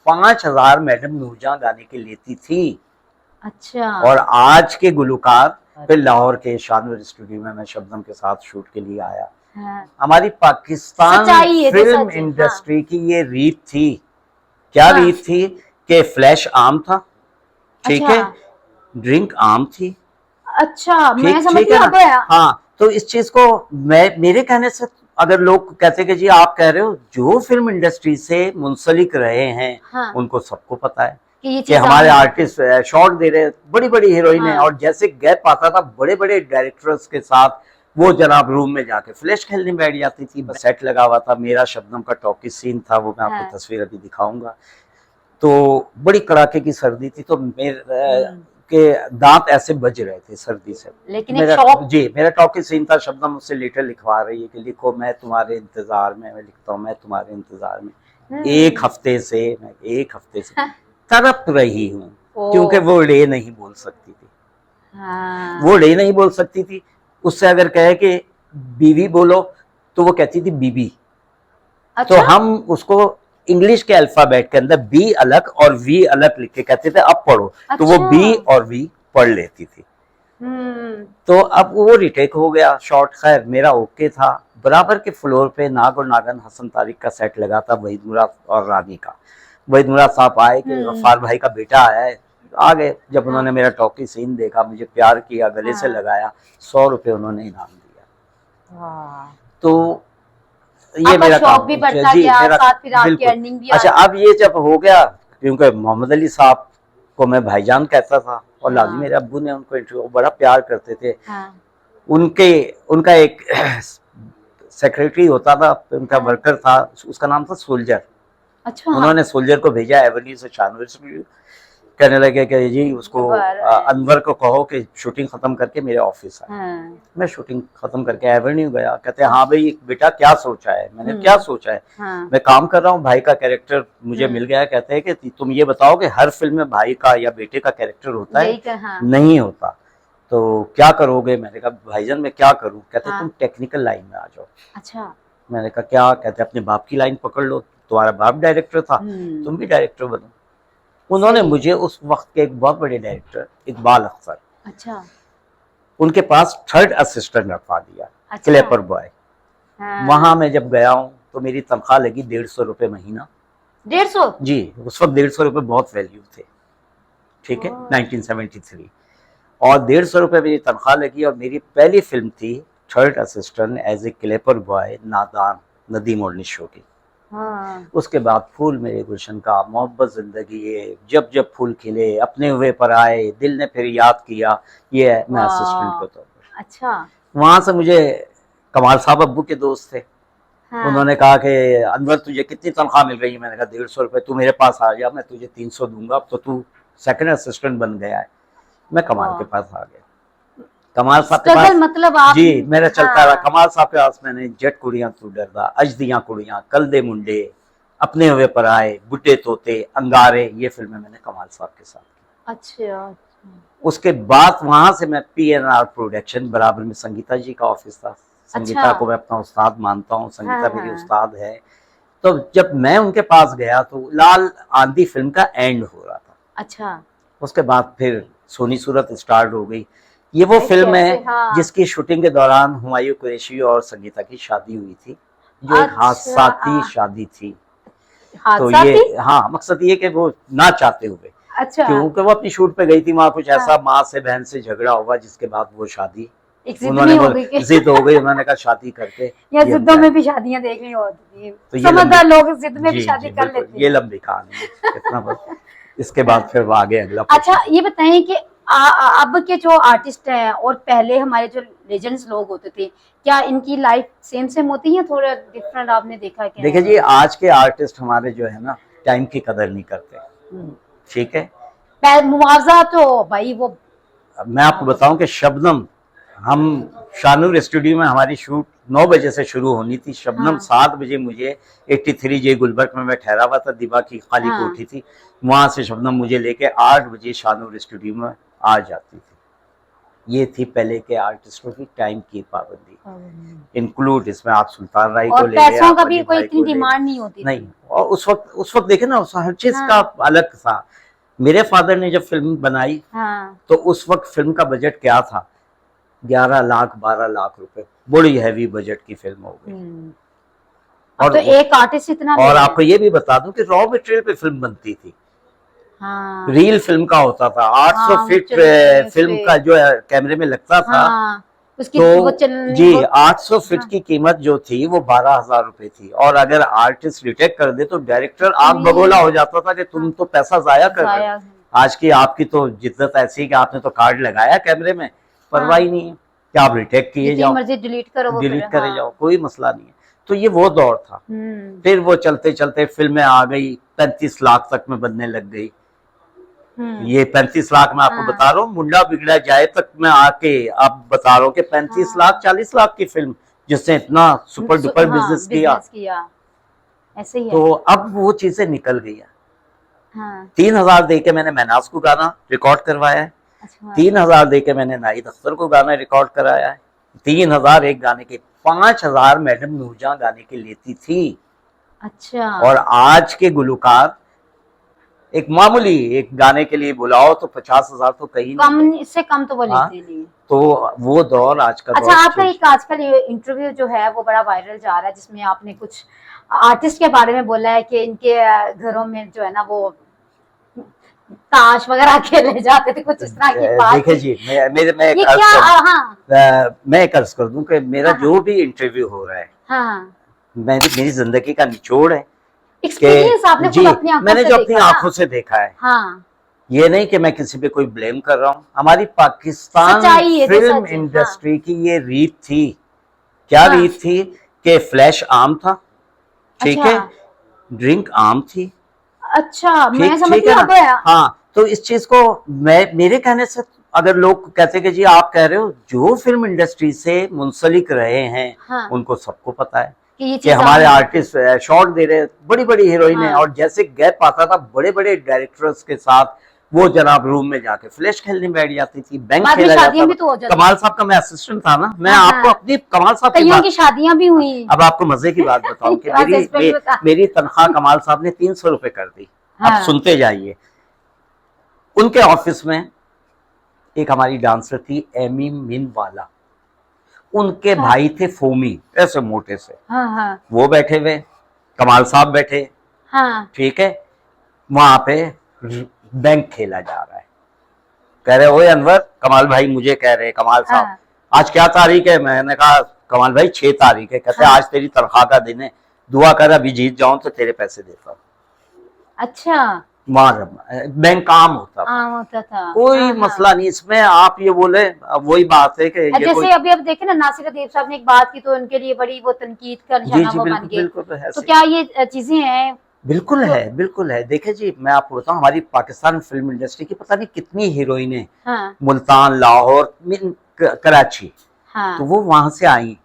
5,000 madam Noor Jahan गाने के लेती थी। अच्छा। और आज के गुलकार फिर लाहौर के शानवर स्टूडियो में मैं शबनम के साथ शूट के लिए आया। हाँ। हमारी पाकिस्तान सच्चाई है, तो फिल्म सच है। इंडस्ट्री की ये रीत थी। क्या हाँ। रीत थी कि फ्लैश आम था, ठीक अच्छा। है, ड्रिंक आम थी, अच्छा, मैं ठीक समझ ठीक गई है ना। अब है। हाँ, तो इस चीज को मैं मेरे कहने से, अगर लोग कहते कि जी आप कह रहे हो, जो फिल्म इंडस्ट्री से मुंसलिक रहे हैं हाँ। उनको सबको पता है कि ये कि चीज हमारे आम है। आर्टिस्ट शॉट दे रहे हैं, बड़ी बड़ी हीरोइन है, हाँ। और जैसे गैप आता था बड़े बड़े डायरेक्टर्स के साथ वो जनाब रूम में जाके फ्लैश खेलने बैठ जाती थी। सेट लगा हुआ था, मेरा शबनम का टॉकी सीन था, वो मैं हाँ। आपको तस्वीर अभी दिखाऊंगा। तो बड़ी कड़ाके की सर्दी थी, तो मेरे के दांत ऐसे बज रहे थे सर्दी से। लेकिन एक मेरा शौक। जी मेरा टॉकी सीन था, शबनम मुझसे लेटर लिखवा रही है कि लिखो मैं तुम्हारे इंतजार में, मैं लिखता हूँ मैं तुम्हारे इंतजार में। एक हफ्ते से मैं तड़प रही हूँ, क्योंकि वो ले नहीं बोल सकती थी। हाँ। वो ले नहीं बोल सकती थी। उससे अगर कहे कि बीवी बोलो तो वो कहती थी बीबी। अच्छा? तो हम उसको इंग्लिश के अल्फाबेट के अंदर बी अलग और वी अलग लिख के कहते थे अब पढ़ो। अच्छा। तो वो बी और वी पढ़ लेती थी। तो अब वो रिटेक हो गया शॉट। खैर मेरा ओके था। बराबर के फ्लोर पे नाग और नागन हसन तारिक का सेट लगा था, वहीद मुराद और रानी का। वहीद मुराद साहब आए कि गफ्फार भाई का बेटा आया है। आ गए। जब उन्होंने मेरा टॉकी सीन देखा, मुझे प्यार किया, गले से लगाया, 100 रुपए उन्होंने इनाम दिया। तो ये मेरा शौक काम भी बढ़ता जी गया, मेरा साथ फिर आपकी बिल्कुल। अर्निंग भी अच्छा, अब ये जब हो गया, क्योंकि मोहम्मद अली साहब को मैं भाईजान कहता था, और लाजी मेरे अब्बू ने उनको इंटरव्यू बड़ा प्यार करते थे। उनके उनका एक सेक्रेटरी होता था, उनका वर्कर था, उसका नाम था सोल्जर। अच्छा। उन्होंने सोल्जर को भेजा एवेन्यू से शानवर स्टूडियो। कहने लगे कि जी उसको अनवर को कहो कि शूटिंग खत्म करके मेरे ऑफिस आए। मैं शूटिंग खत्म करके एवेन्यू गया। कहते हैं हाँ भाई बेटा क्या सोचा है? मैंने क्या सोचा है? मैं काम कर रहा हूँ, भाई का कैरेक्टर मुझे मिल गया है। कहते हैं कि तुम ये बताओ कि हर फिल्म में भाई का या बेटे का कैरेक्टर होता है? नहीं होता। तो क्या करोगे? मैंने कहा भाईजान मैं क्या करूं? कहते तुम टेक्निकल लाइन में आ जाओ। अच्छा। मैंने कहा क्या? कहते अपने बाप की लाइन पकड़ लो, तुम्हारा बाप डायरेक्टर था, तुम भी डायरेक्टर बनो। उन्होंने मुझे उस वक्त के एक बहुत बड़े डायरेक्टर इकबाल अख्तर, अच्छा, उनके पास थर्ड असिस्टेंट रखवा दिया। अच्छा। क्लेपर बॉय। वहां मैं जब गया हूँ तो मेरी तनख्वाह लगी 150 रुपए महीना। 150? जी, उस वक्त 150 रुपए बहुत वैल्यू थे, ठीक है, 1973। और 150 रुपए मेरी तनख्वाह लगी, और मेरी पहली फिल्म थी third assistant as a clapper boy, Nadaan, Nadeem और निशो की। उसके बाद फूल मेरे गुलशन का, मोहब्बत जिंदगी है, जब जब फूल खिले, अपने हुए पर आए, दिल ने फिर याद किया, ये है मैं असिस्टेंट के तौर पर। अच्छा। वहां से मुझे कमाल साहब अब्बू के दोस्त थे। उन्होंने कहा कि अनवर तुझे कितनी तनख्वाह मिल रही है? मैंने कहा 150 रुपए। तू मेरे पास आ जा, मैं तुझे 300 दूंगा, अब तो तू सेकंड असिस्टेंट बन गया है। मैं कमाल के पास आ गया। कमाल साहब के पास मतलब आप जी मेरा चलता रहा। कमाल साहब के पास मैंने जट कुड़ियां तू डरदा, अजदियां कुड़ियां, कल दे मुंडे, अपने हुए पर आए, बुड्ढे तोते, अंगारे, ये फिल्में मैंने कमाल साहब के साथ की। अच्छा। उसके बाद वहां से मैं PNR प्रोडक्शन, बराबर में संगीता जी का ऑफिस था। संगीता को मैं अपना उस्ताद मानता हूँ, संगीता मेरी उस्ताद है। तो जब मैं उनके पास गया तो लाल आंधी फिल्म का एंड हो रहा था। अच्छा। उसके बाद फिर सोनी सूरत स्टार्ट हो गई। ये वो फिल्म है जिसकी शूटिंग के दौरान हुमायूं कुरैशी और संगीता की शादी हुई थी, जो एक हादसाती शादी थी। तो ये हाँ, मकसद ये कि वो ना चाहते हुए, अच्छा, क्योंकि वो अपनी शूट पे गई थी, वहां कुछ ऐसा माँ से बहन से झगड़ा हुआ, जिसके बाद वो शादी उन्होंने जिद हो गई। उन्होंने कहा शादी करके, या जिद्दों में भी शादियां देखनी होती है, तो समझदार लोग जिद में भी शादी कर लेते हैं। ये लंबी कहानी है, इतना बस। इसके बाद फिर वो आगे अगला। अच्छा, ये बताएं कि अब के जो आर्टिस्ट हैं और पहले हमारे जो लेजेंड्स लोग होते थे, क्या इनकी लाइफ सेम होती है, थोड़ा डिफरेंट आपने देखा क्या? देखिए जी, आज के आर्टिस्ट हमारे जो है ना, टाइम की कदर नहीं करते, ठीक है। मुआवजा तो भाई वो, मैं आपको बताऊं कि शबनम, हम शानूर स्टूडियो में हमारी शूट 9 बजे से शुरू होनी थी। शबनम 7 बजे मुझे 83 जे गुलबर्ग में मैं ठहरा हुआ था, दिबा की खाली कोठी थी, वहां से शबनम मुझे लेके 8 बजे शानूर स्टूडियो में आ जाती थी। ये थी पहले के आर्टिस्टों की टाइम की पाबंदी। इंक्लूड इसमें आप सुल्तान राय को और ले लें, पैसों आप का भी अली कोई भाई इतनी को ले लें। डिमांड नहीं होती थी। नहीं, और उस वक्त देखे ना, हर चीज हाँ। का अलग था। मेरे फादर ने जब फिल्म बनाई हाँ। तो उस वक्त फिल्म का बजट क्या था, 11 लाख 12 लाख रुपए, बड़ी हैवी बजट की फिल्म हो गई। अब तो एक आर्टिस्ट इतना और ले आपको ये भी बता दूं कि रॉ मटेरियल पे फिल्म बनती थी। हाँ। रील फिल्म का होता था, 800 हाँ, फीट चल- फिल्म का जो है कैमरे में लगता था। हाँ, उसकी तो वो चलनी जी वो, 800 फीट हाँ। की कीमत जो थी वो 12,000 रुपए थी। और अगर आर्टिस्ट रिटेक कर दे तो डायरेक्टर आग ये- बगोला हो जाता था कि तुम हाँ। तो पैसा जाया कर रहे हो। आज की आपकी तो जिद्दत ऐसी है कि आपने तो कार्ड लगाया कैमरे में, परवाह ही नहीं है कि आप रिटेक किए जितनी जाओ, मर्जी डिलीट करो वो डिलीट फिर, करे हाँ। जाओ, कोई मसला नहीं है। तो ये वो दौर था। फिर वो चलते चलते फिल्में आ गई, 35 लाख तक में बनने लग गई। ये 35 लाख मैं आपको हाँ। बता रहा हूँ, मुंडा बिगड़ा जाए तक मैं आके आप बता रहा हूँ कि 35 लाख 40 लाख की फिल्म जिसने इतना सुपर डुपर बिजनेस किया। ऐसे ही है। तो अब वो चीजें निकल गई है। हाँ। 3,000 दे के मैंने महनाज को गाना रिकॉर्ड करवाया है। अच्छा। 3,000 दे के मैंने नाहिद अख्तर को गाना रिकॉर्ड कराया है। 3,000 एक गाने के। 5,000 मैडम नूरजहां गाने के लेती थी। अच्छा। और आज के गुलकार एक मामूली एक गाने के लिए बुलाओ तो 50,000 तो कहीं कम, नहीं। इससे कम तो वो लेते नहीं। तो वो दौर आज का अच्छा, आपका एक आजकल इंटरव्यू जो है वो बड़ा वायरल जा रहा है, जिसमें आपने कुछ आर्टिस्ट के बारे में बोला है कि इनके घरों में जो है ना वो ताश वगैरह खेले जाते थे, कुछ इस तरह की बात। देखिए जी, मैं एक अर्ज कर दूं कि मेरा जो भी इंटरव्यू हो रहा है, हाँ, मेरी जिंदगी का निचोड़ है। एक्सपीरियंस आपने खुद अपनी आंखों मैंने से जो देखा अपनी ना? आंखों से देखा है। हाँ। ये नहीं कि मैं किसी पे कोई ब्लेम कर रहा हूँ। हमारी पाकिस्तान सच्चाई है, फिल्म सच है, इंडस्ट्री की ये रीत थी। क्या हाँ। रीत थी कि फ्लैश आम था, ठीक अच्छा। है, ड्रिंक आम थी। अच्छा, मैं ठीक समझ है गया। ना? हाँ, तो इस चीज को मेरे कहने से अगर लोग कहते कि जी आप कह रहे हो, जो फिल्म इंडस्ट्री से मुंसलिक रहे हैं, हाँ। उनको सबको पता है कि कि हमारे आर्टिस्ट शॉट दे रहे, बड़ी बड़ी हीरोइनें, और जैसे गैप आता था बड़े बड़े डायरेक्टर्स के साथ, वो जनाब रूम में जाके फ्लैश खेलने बैठ जाती थी, बैंक खेला जाता था। कमाल साहब का मैं असिस्टेंट था ना, मैं आपको अपनी कमाल साहब की शादियां भी हुई। अब आपको मजे की बात बताऊं कि मेरी तनख्वाह कमाल साहब ने 300 रुपए कर दी। अब सुनते जाइए। उनके ऑफिस में एक हमारी डांसर थी एमी मिनवाला, उनके भाई थे फोमी, ऐसे मोटे से। वो बैठे हुए, कमाल साहब बैठे, ठीक है, वहां पे बैंक खेला जा रहा है। कह रहे ओए अनवर, कमाल भाई मुझे कह रहे कमाल साहब आज क्या तारीख है? मैंने कहा कमाल भाई 6 तारीख है। कहते आज तेरी तनख्वाह का दिन है, दुआ कर अभी जीत जाऊं तो तेरे पैसे देता हूं। अच्छा, बैंक काम होता था, कोई मसला नहीं इसमें। आप ये बोले, वही बात है कि जैसे अभी अब देखे ना, नासिर अदीब साहब ने एक बात की तो उनके लिए बड़ी वो तनकीद का निशाना वो बन गए। तो क्या ये चीजें हैं? बिल्कुल है, बिल्कुल है। देखिए जी, मैं आपको बताऊं, हमारी पाकिस्तान फिल्म इंडस्ट्री की पता नहीं कितनी हीरोइनें, मुल्तान, लाहौर, कराची, तो वो वहां से आई।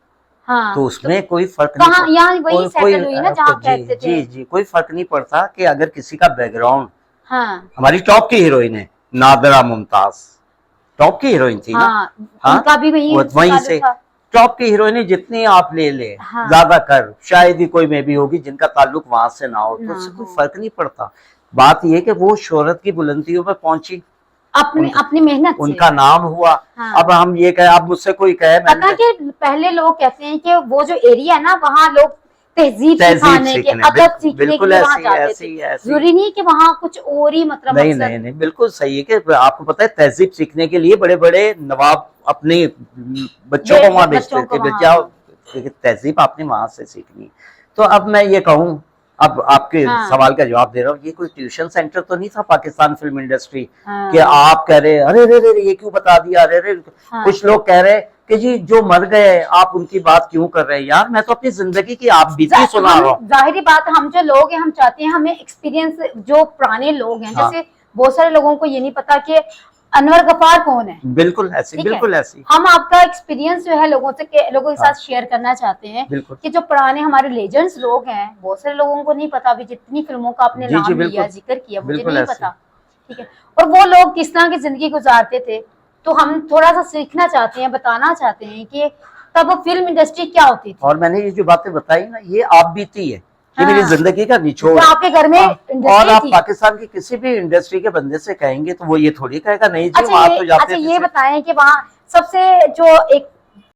तो उसमें कोई फर्क नहीं, यहाँ वही सेटल हुई ना जहाँ कहते थे। जी, कोई फर्क नहीं पड़ता कि अगर किसी का बैकग्राउंड, हमारी टॉप की हीरोइन है नादरा मुमताज, टॉप की हीरोइन थी ना, उनका भी वहीं से टॉप की हीरोइन जितनी आप ले ले, ज्यादा कर शायद ही कोई में भी होगी जिनका ताल्लुक वहां से ना हो, तो उससे कोई फर्क नहीं पड़ता। बात यह कि वो शोहरत की बुलंदियों पे पहुंची, अपनी मेहनत से उनका नाम हुआ। अब हम ये कहे, अब मुझजसे कोई कहे, पता कि पहले लोग कहते हैं कि वो जो एरिया है ना, वहाँ लोग तहजीब सिखाने के, अदब सीखने के लिए वहाँ जाते थे। जरूरी नहीं कि वहाँ कुछ और ही मतलब नहीं, बिल्कुल सही है कि आपको पता है तहजीब सीखने के लिए बड़े बड़े नवाब अपने बच्चों को वहाँ भेजते थे, जाओ तहजीब आपने वहां से सीखनी। तो अब मैं ये कहूँ, अब आपके सवाल का जवाब दे रहा हूँ, ये कोई ट्यूशन सेंटर तो नहीं था पाकिस्तान फिल्म इंडस्ट्री कि आप कह रहे अरे रे ये क्यों बता दिया, अरे कुछ लोग कह रहे कि जी जो मर गए आप उनकी बात क्यों कर रहे हैं। यार मैं तो अपनी जिंदगी की आप बीती सुना रहा हूँ। जाहिर बात, हम जो लोग हैं हम चाहते हैं हमें एक्सपीरियंस, जो पुराने लोग हैं, जैसे बहुत सारे लोगों को ये नहीं पता कि अनवर गफ्फार कौन है। बिल्कुल ऐसी, बिल्कुल ऐसी। हम आपका एक्सपीरियंस जो है लोगों के साथ शेयर करना चाहते हैं कि जो पुराने हमारे लेजेंड्स लोग हैं, बहुत सारे लोगों को नहीं पता, अभी जितनी फिल्मों का आपने नाम लिया, जिक्र किया, मुझे नहीं पता, ठीक है। और वो लोग किस तरह की जिंदगी गुजारते थे, तो हम थोड़ा सा सीखना चाहते हैं, बताना चाहते हैं कि तब फिल्म इंडस्ट्री क्या होती थी। और मैंने ये जो बातें बताई ना, ये आप बीती है, ये हाँ। मेरी जिंदगी का निचोड़ तो है। आपके घर में इंडस्ट्री और आप थी। पाकिस्तान की किसी भी इंडस्ट्री के बंदे से कहेंगे तो वो ये थोड़ी कहेगा नहीं जी अच्छा वहां तो जाते अच्छा थे ये सिर्फ। बताएं कि वहाँ सबसे जो एक